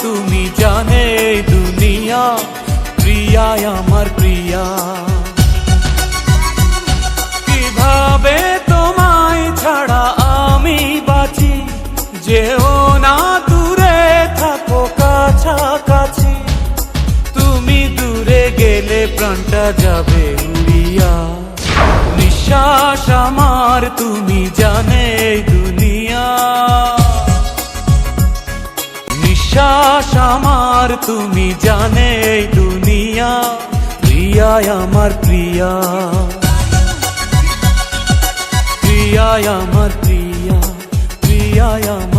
তুমি জানে এই দুনিয়া, প্রিয়ায় আমার প্রিয়া। কিভাবে তোমায় ছাড়া আমি বাঁচি, যেও না দূরে থাকো কাছাকাছি। তুমি দূরে গেলে প্রাণটা যাবে উড়িয়া। নিঃশ্বাস আমার তুমি জানে এই দুনিয়া, নিঃশ্বাস আমার তুমি জানে এই দুনিয়া, প্রিয়ায় আমার প্রিয়া, প্রিয়ায় আমার প্রিয়া, প্রিয়ায় আমার